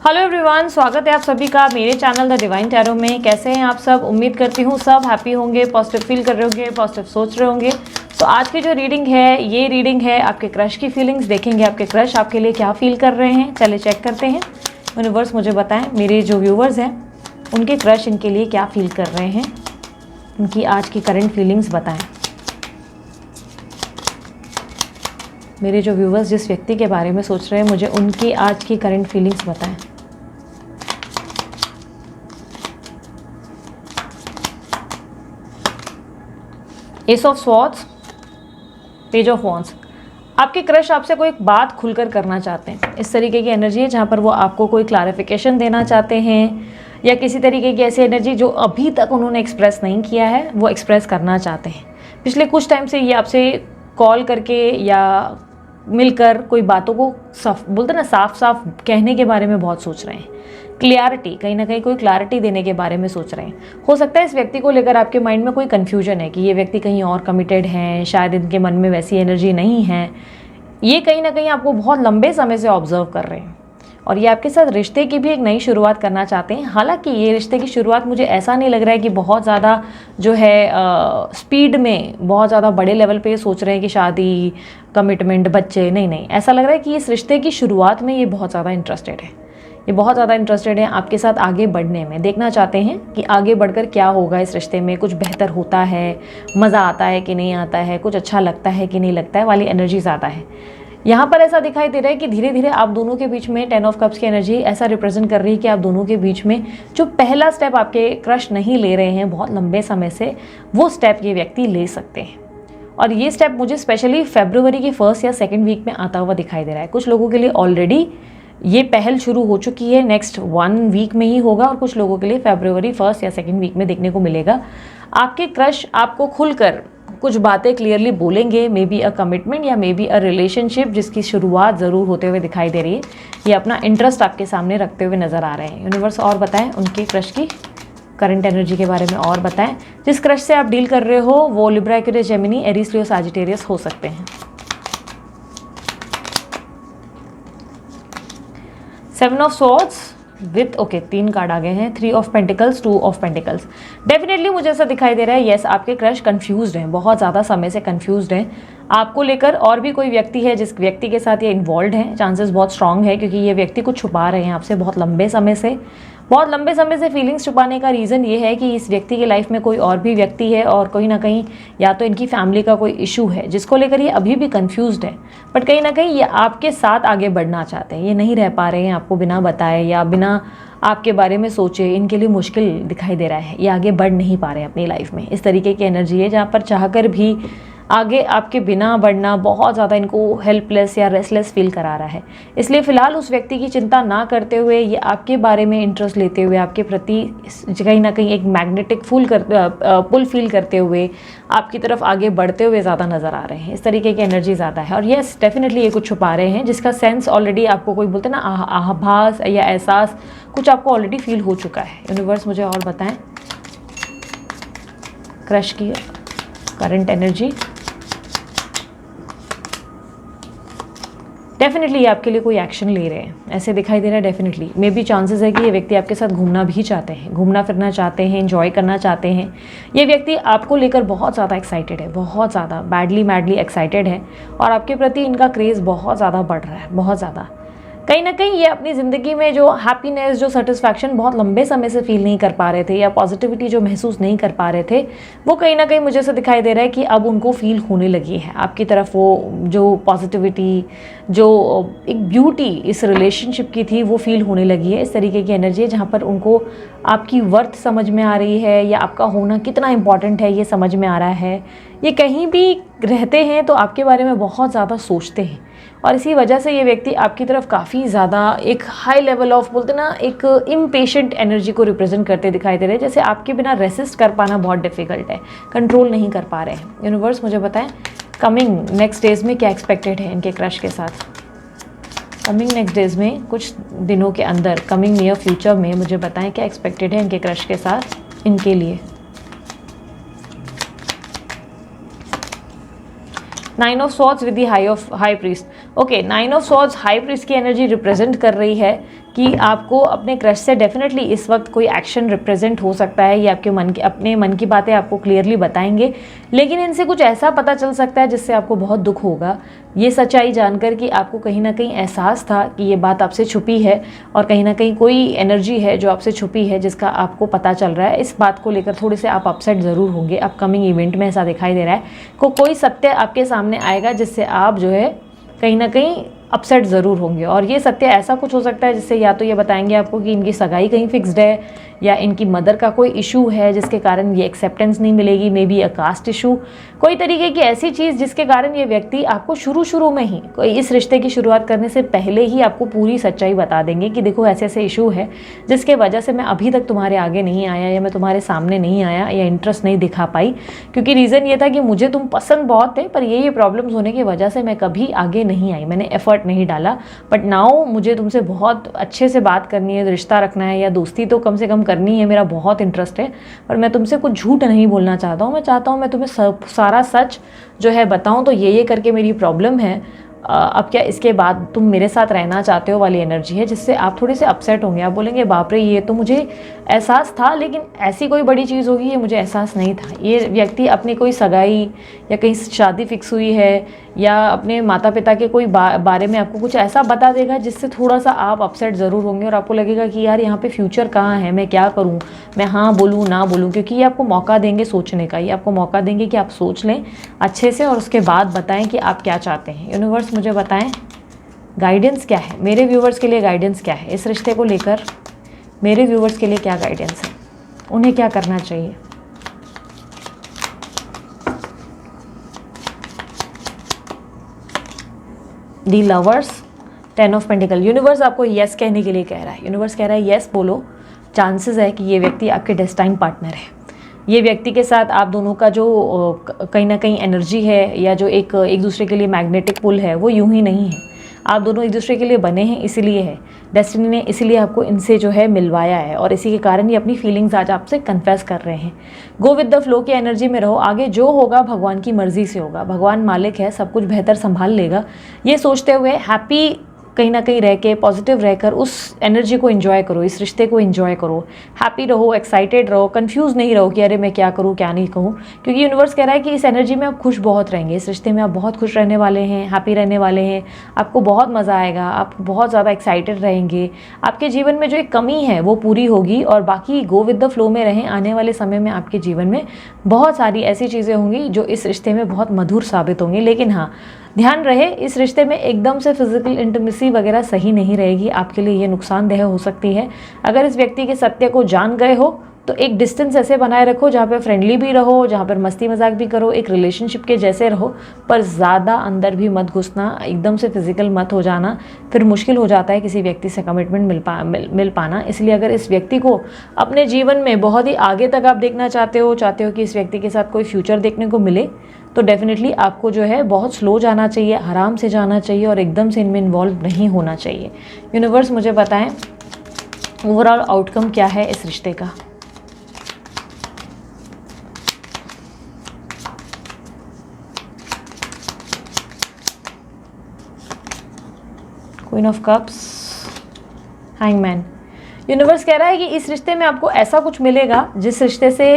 Hello everyone, स्वागत है आप सभी का मेरे चैनल द डिवाइन टैरो में। कैसे हैं आप सब? उम्मीद करती हूँ सब हैप्पी होंगे, पॉजिटिव फील कर रहे होंगे, पॉजिटिव सोच रहे होंगे। तो आज की जो रीडिंग है, ये रीडिंग है आपके क्रश की फीलिंग्स। देखेंगे आपके क्रश आपके लिए क्या फील कर रहे हैं। चले चेक करते हैं। यूनिवर्स मुझे बताएं, मेरे जो व्यूवर्स हैं उनके क्रश इनके लिए क्या फील कर रहे हैं, उनकी आज की करंट फीलिंग्स बताएं। मेरे जो व्यूवर्स जिस व्यक्ति के बारे में सोच रहे हैं, मुझे उनकी आज की करंट फीलिंग्स बताएं। S of swords, page of wands. आपके क्रश आपसे कोई बात खुलकर करना चाहते हैं। इस तरीके की एनर्जी है जहाँ पर वो आपको कोई क्लैरिफिकेशन देना चाहते हैं, या किसी तरीके की ऐसी एनर्जी जो अभी तक उन्होंने एक्सप्रेस नहीं किया है वो एक्सप्रेस करना चाहते हैं। पिछले कुछ टाइम से ये आपसे कॉल करके या मिलकर कोई बातों को बोलते ना साफ साफ कहने के बारे में बहुत सोच रहे हैं। क्लियरिटी, कहीं ना कहीं कोई क्लैरिटी देने के बारे में सोच रहे हैं। हो सकता है इस व्यक्ति को लेकर आपके माइंड में कोई कन्फ्यूजन है कि ये व्यक्ति कहीं और कमिटेड हैं, शायद इनके मन में वैसी एनर्जी नहीं है। ये कहीं ना कहीं आपको बहुत लंबे समय से ऑब्जर्व कर रहे हैं और ये आपके साथ रिश्ते की भी एक नई शुरुआत करना चाहते हैं। हालांकि ये रिश्ते की शुरुआत मुझे ऐसा नहीं लग रहा है कि बहुत ज़्यादा जो है स्पीड में बहुत ज़्यादा बड़े लेवल पे सोच रहे हैं कि शादी, कमिटमेंट, बच्चे। नहीं, ऐसा लग रहा है कि इस रिश्ते की शुरुआत में ये बहुत ज़्यादा इंटरेस्टेड है। ये बहुत ज़्यादा इंटरेस्टेड हैं आपके साथ आगे बढ़ने में। देखना चाहते हैं कि आगे बढ़कर क्या होगा इस रिश्ते में, कुछ बेहतर होता है, मज़ा आता है कि नहीं आता है, कुछ अच्छा लगता है कि नहीं लगता है वाली एनर्जी ज़्यादा है। यहाँ पर ऐसा दिखाई दे रहा है कि धीरे धीरे आप दोनों के बीच में 10 ऑफ कप्स की एनर्जी ऐसा रिप्रेजेंट कर रही है कि आप दोनों के बीच में जो पहला स्टेप आपके क्रश नहीं ले रहे हैं बहुत लंबे समय से, वो स्टेप ये व्यक्ति ले सकते हैं। और ये स्टेप मुझे स्पेशली फरवरी के फर्स्ट या सेकेंड वीक में आता हुआ दिखाई दे रहा है। कुछ लोगों के लिए ऑलरेडी ये पहल शुरू हो चुकी है, नेक्स्ट 1 वीक में ही होगा, और कुछ लोगों के लिए फरवरी फर्स्ट या सेकेंड वीक में देखने को मिलेगा। आपके क्रश आपको खुलकर कुछ बातें क्लियरली बोलेंगे। मे बी अ कमिटमेंट या मे बी अ रिलेशनशिप जिसकी शुरुआत ज़रूर होते हुए दिखाई दे रही है। ये अपना इंटरेस्ट आपके सामने रखते हुए नज़र आ रहे हैं। यूनिवर्स और बताएं उनके क्रश की करंट एनर्जी के बारे में और बताएं। जिस क्रश से आप डील कर रहे हो वो लिब्रा, एक्वेरियस, जेमिनी, एरीज, लियो, सजिटेरियस हो सकते हैं। 7 ऑफ स्वॉर्ड्स विथ 3 कार्ड आ गए हैं। 3 of pentacles, 2 of pentacles. Definitely मुझे ऐसा दिखाई दे रहा है, यस आपके क्रश कंफ्यूज्ड हैं, बहुत ज़्यादा समय से कंफ्यूज्ड हैं आपको लेकर। और भी कोई व्यक्ति है जिस व्यक्ति के साथ ये इन्वॉल्व हैं, चांसेस बहुत स्ट्रांग है, क्योंकि ये व्यक्ति कुछ छुपा रहे हैं आपसे बहुत लंबे समय से। बहुत लंबे समय से फीलिंग्स छुपाने का रीज़न ये है कि इस व्यक्ति की लाइफ में कोई और भी व्यक्ति है, और कहीं ना कहीं या तो इनकी फैमिली का कोई इशू है जिसको लेकर ये अभी भी कंफ्यूज्ड है। बट कहीं ना कहीं ये आपके साथ आगे बढ़ना चाहते हैं। ये नहीं रह पा रहे हैं आपको बिना बताए या बिना आपके बारे में सोचे। इनके लिए मुश्किल दिखाई दे रहा है, ये आगे बढ़ नहीं पा रहे हैं अपनी लाइफ में। इस तरीके की एनर्जी है जहाँ पर चाहकर भी आगे आपके बिना बढ़ना बहुत ज़्यादा इनको हेल्पलेस या रेस्टलेस फील करा रहा है। इसलिए फ़िलहाल उस व्यक्ति की चिंता ना करते हुए, ये आपके बारे में इंटरेस्ट लेते हुए, आपके प्रति कहीं ना कहीं एक मैग्नेटिक पुल फील करते हुए आपकी तरफ आगे बढ़ते हुए ज़्यादा नज़र आ रहे हैं। इस तरीके की एनर्जी ज़्यादा है। और येस डेफिनेटली ये कुछ छुपा रहे हैं जिसका सेंस ऑलरेडी आपको कोई बोलते ना आभास या एहसास कुछ आपको ऑलरेडी फील हो चुका है। यूनिवर्स मुझे और बताएं क्रश की करंट एनर्जी। डेफिनेटली ये आपके लिए कोई एक्शन ले रहे हैं, ऐसे दिखाई दे रहा है। डेफिनेटली मे बी चांसेस है कि ये व्यक्ति आपके साथ घूमना भी चाहते हैं, घूमना फिरना चाहते हैं, एंजॉय करना चाहते हैं। ये व्यक्ति आपको लेकर बहुत ज़्यादा एक्साइटेड है, बहुत ज़्यादा मैडली एक्साइटेड है, और आपके प्रति इनका क्रेज़ बहुत ज़्यादा बढ़ रहा है, बहुत ज़्यादा। कहीं ना कहीं ये अपनी ज़िंदगी में जो हैप्पीनेस, जो सेटिस्फैक्शन बहुत लंबे समय से फील नहीं कर पा रहे थे, या पॉजिटिविटी जो महसूस नहीं कर पा रहे थे, वो कहीं ना कहीं मुझे ऐसा दिखाई दे रहा है कि अब उनको फील होने लगी है आपकी तरफ। वो जो पॉजिटिविटी, जो एक ब्यूटी इस रिलेशनशिप की थी, वो फील होने लगी है। इस तरीके की एनर्जी है जहाँ पर उनको आपकी वर्थ समझ में आ रही है, या आपका होना कितना इंपॉर्टेंट है ये समझ में आ रहा है। ये कहीं भी रहते हैं तो आपके बारे में बहुत ज़्यादा सोचते हैं, और इसी वजह से ये व्यक्ति आपकी तरफ काफ़ी ज़्यादा एक हाई लेवल ऑफ बोलते ना एक इम्पेशेंट एनर्जी को रिप्रेजेंट करते दिखाई दे रहे हैं। जैसे आपके बिना रेसिस्ट कर पाना बहुत डिफिकल्ट है, कंट्रोल नहीं कर पा रहे हैं। यूनिवर्स मुझे बताएं कमिंग नेक्स्ट डेज में क्या एक्सपेक्टेड है इनके क्रश के साथ। कमिंग नेक्स्ट डेज में, कुछ दिनों के अंदर, कमिंग नियर फ्यूचर में मुझे बताएं क्या एक्सपेक्टेड है इनके क्रश के साथ इनके लिए। 9 of swords with the high priest. Okay, 9 of swords high priest की एनर्जी रिप्रेजेंट कर रही है कि आपको अपने क्रश से डेफिनेटली इस वक्त कोई एक्शन रिप्रेजेंट हो सकता है, ये आपके अपने मन की बातें आपको क्लियरली बताएंगे, लेकिन इनसे कुछ ऐसा पता चल सकता है जिससे आपको बहुत दुख होगा। ये सच्चाई जानकर कि आपको कहीं ना कहीं एहसास था कि ये बात आपसे छुपी है और कहीं ना कहीं कोई एनर्जी है जो आपसे छुपी है जिसका आपको पता चल रहा है। इस बात को लेकर थोड़े से आप अपसेट ज़रूर होंगे। अपकमिंग इवेंट में ऐसा दिखाई दे रहा है कोई सत्य आपके सामने आएगा जिससे आप जो है कहीं ना कहीं अपसेट ज़रूर होंगे। और ये सत्य ऐसा कुछ हो सकता है जिससे या तो ये बताएंगे आपको कि इनकी सगाई कहीं फिक्स्ड है, या इनकी मदर का कोई इशू है जिसके कारण ये एक्सेप्टेंस नहीं मिलेगी, may be a caste issue, कोई तरीके की ऐसी चीज़ जिसके कारण ये व्यक्ति आपको शुरू में ही कोई इस रिश्ते की शुरुआत करने से पहले ही आपको पूरी सच्चाई बता देंगे कि देखो ऐसे ऐसे इशू है जिसके वजह से मैं अभी तक तुम्हारे आगे नहीं आया, या मैं तुम्हारे सामने नहीं आया, या इंटरेस्ट नहीं दिखा पाई, क्योंकि रीज़न ये था कि मुझे तुम पसंद बहुत थे पर ये प्रॉब्लम्स होने की वजह से मैं कभी आगे नहीं आई, मैंने एफर्ट नहीं डाला। बट नाउ मुझे तुमसे बहुत अच्छे से बात करनी है, रिश्ता रखना है या दोस्ती तो कम से कम करनी है, मेरा बहुत इंटरेस्ट है, पर मैं तुमसे कुछ झूठ नहीं बोलना चाहता हूँ। मैं चाहता हूँ मैं तुम्हें सारा सच जो है बताऊँ, तो ये करके मेरी प्रॉब्लम है, अब क्या इसके बाद तुम मेरे साथ रहना चाहते हो वाली एनर्जी है, जिससे आप थोड़े से अपसेट होंगे। आप बोलेंगे बाप रे ये तो मुझे एहसास था, लेकिन ऐसी कोई बड़ी चीज़ होगी ये मुझे एहसास नहीं था। ये व्यक्ति अपनी कोई सगाई या कहीं शादी फिक्स हुई है या अपने माता पिता के कोई बारे में आपको कुछ ऐसा बता देगा जिससे थोड़ा सा आप अपसेट ज़रूर होंगे और आपको लगेगा कि यार यहाँ पे फ्यूचर कहाँ है, मैं क्या करूँ, मैं हाँ बोलूँ ना बोलूँ, क्योंकि ये आपको मौका देंगे सोचने का। ये आपको मौका देंगे कि आप सोच लें अच्छे से और उसके बाद बताएं कि आप क्या चाहते हैं। यूनिवर्स मुझे बताएं गाइडेंस क्या है, मेरे व्यूवर्स के लिए गाइडेंस क्या है, इस रिश्ते को लेकर मेरे व्यूवर्स के लिए क्या गाइडेंस है, उन्हें क्या करना चाहिए। दी लवर्स, 10 ऑफ पेंटिकल। यूनिवर्स आपको यस कहने के लिए कह रहा है। यूनिवर्स कह रहा है यस बोलो, चांसेस है कि ये व्यक्ति आपके डेस्टाइन पार्टनर है। ये व्यक्ति के साथ आप दोनों का जो कहीं ना कहीं एनर्जी है या जो एक दूसरे के लिए मैग्नेटिक पुल है वो यूं ही नहीं है। आप दोनों एक दूसरे के लिए बने हैं, इसीलिए है, डेस्टिनी ने इसीलिए आपको इनसे जो है मिलवाया है और इसी के कारण ये अपनी फीलिंग्स आज आपसे कन्फेस कर रहे हैं। गो विद द फ्लो की एनर्जी में रहो, आगे जो होगा भगवान की मर्जी से होगा, भगवान मालिक है, सब कुछ बेहतर संभाल लेगा। ये सोचते हुए हैप्पी कहीं ना कहीं रह के पॉजिटिव रहकर उस एनर्जी को एंजॉय करो, इस रिश्ते को एंजॉय करो, हैप्पी रहो, एक्साइटेड रहो, कंफ्यूज नहीं रहो कि अरे मैं क्या करूँ क्या नहीं कहूँ, क्योंकि यूनिवर्स कह रहा है कि इस एनर्जी में आप खुश बहुत रहेंगे, इस रिश्ते में आप बहुत खुश रहने वाले हैं, हैप्पी रहने वाले हैं, आपको बहुत मज़ा आएगा, आप बहुत ज़्यादा एक्साइटेड रहेंगे, आपके जीवन में जो एक कमी है वो पूरी होगी और बाकी गो विद द फ्लो में रहें। आने वाले समय में आपके जीवन में बहुत सारी ऐसी चीज़ें होंगी जो इस रिश्ते में बहुत मधुर साबित होंगी। लेकिन हाँ, ध्यान रहे इस रिश्ते में एकदम से फिजिकल इंटीमेसी वगैरह सही नहीं रहेगी, आपके लिए ये नुकसानदेह हो सकती है। अगर इस व्यक्ति के सत्य को जान गए हो तो एक डिस्टेंस ऐसे बनाए रखो जहाँ पर फ्रेंडली भी रहो, जहाँ पर मस्ती मजाक भी करो, एक रिलेशनशिप के जैसे रहो, पर ज़्यादा अंदर भी मत घुसना, एकदम से फिजिकल मत हो जाना, फिर मुश्किल हो जाता है किसी व्यक्ति से कमिटमेंट मिल पाना। इसलिए अगर इस व्यक्ति को अपने जीवन में बहुत ही आगे तक आप देखना चाहते हो कि इस व्यक्ति के साथ कोई फ्यूचर देखने को मिले, तो डेफिनेटली आपको जो है बहुत स्लो जाना चाहिए, आराम से जाना चाहिए और एकदम से इनमें इन्वॉल्व नहीं होना चाहिए। यूनिवर्स मुझे बताएं ओवरऑल आउटकम क्या है इस रिश्ते का। Queen of cups, hangman. Universe कह रहा है कि इस रिश्ते में आपको ऐसा कुछ मिलेगा जिस रिश्ते से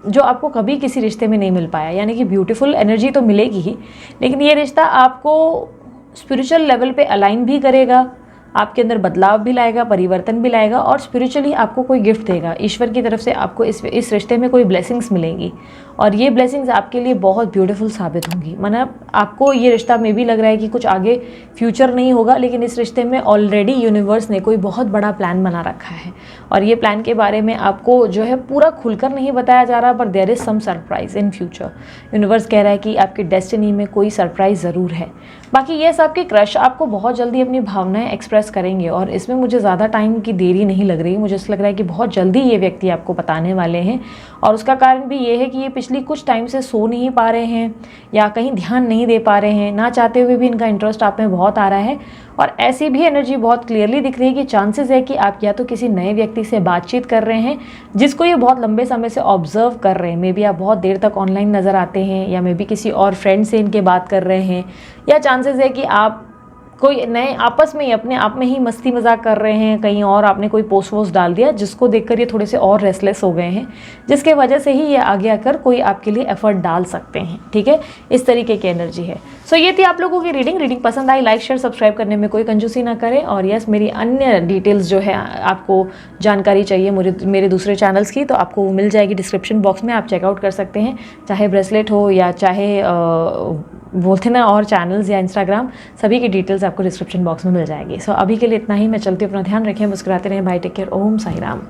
जो आपको कभी किसी रिश्ते में नहीं मिल पाया, यानी कि ब्यूटीफुल एनर्जी तो मिलेगी ही, लेकिन ये रिश्ता आपको स्पिरिचुअल लेवल पे अलाइन भी करेगा, आपके अंदर बदलाव भी लाएगा, परिवर्तन भी लाएगा और स्पिरिचुअली आपको कोई गिफ्ट देगा। ईश्वर की तरफ से आपको इस रिश्ते में कोई ब्लेसिंग्स मिलेंगी और ये ब्लेसिंग्स आपके लिए बहुत ब्यूटीफुल साबित होंगी। मतलब आपको ये रिश्ता में भी लग रहा है कि कुछ आगे फ्यूचर नहीं होगा, लेकिन इस रिश्ते में ऑलरेडी यूनिवर्स ने कोई बहुत बड़ा प्लान बना रखा है और ये प्लान के बारे में आपको जो है पूरा खुलकर नहीं बताया जा रहा, पर there is some surprise in future. Universe कह रहा है कि आपकी डेस्टिनी में कोई सरप्राइज ज़रूर है। बाकी ये सब कि क्रश आपको बहुत जल्दी अपनी भावनाएं एक्सप्रेस करेंगे और इसमें मुझे ज़्यादा टाइम की देरी नहीं लग रही। मुझे ऐसा लग रहा है कि बहुत जल्दी ये व्यक्ति आपको बताने वाले हैं और उसका कारण भी ये है कि ये पिछली कुछ टाइम से सो नहीं पा रहे हैं या कहीं ध्यान नहीं दे पा रहे हैं, ना चाहते हुए भी इनका इंटरेस्ट आप में बहुत आ रहा है और ऐसी भी एनर्जी बहुत क्लियरली दिख रही है कि चांसेस है कि आप या तो किसी नए व्यक्ति से बातचीत कर रहे हैं जिसको ये बहुत लंबे समय से ऑब्जर्व कर रहे हैं, मे बी आप बहुत देर तक ऑनलाइन नज़र आते हैं, या मे बी किसी और फ्रेंड से इनके बात कर रहे हैं, या चांसेस है कि आप कोई नए आपस में ही अपने आप में ही मस्ती मजाक कर रहे हैं, कहीं और आपने कोई पोस्ट वोस्ट डाल दिया जिसको देखकर ये थोड़े से और रेस्टलेस हो गए हैं, जिसके वजह से ही ये आगे आकर कोई आपके लिए एफर्ट डाल सकते हैं। ठीक है, इस तरीके की एनर्जी है। सो ये थी आप लोगों की रीडिंग पसंद आई, लाइक शेयर सब्सक्राइब करने में कोई कंजूसी ना करें। और यस, मेरी अन्य डिटेल्स जो है आपको जानकारी चाहिए मेरे दूसरे चैनल्स की, तो आपको वो मिल जाएगी डिस्क्रिप्शन बॉक्स में, आप चेकआउट कर सकते हैं। चाहे ब्रेसलेट हो या चाहे बोलते ना और चैनल्स या इंस्टाग्राम, सभी की डिटेल्स आपको डिस्क्रिप्शन बॉक्स में मिल जाएगी। सो अभी के लिए इतना ही, मैं चलती हूँ, अपना ध्यान रखें, मुस्कुराते रहें, बाय, टेक केयर, ओम साई राम।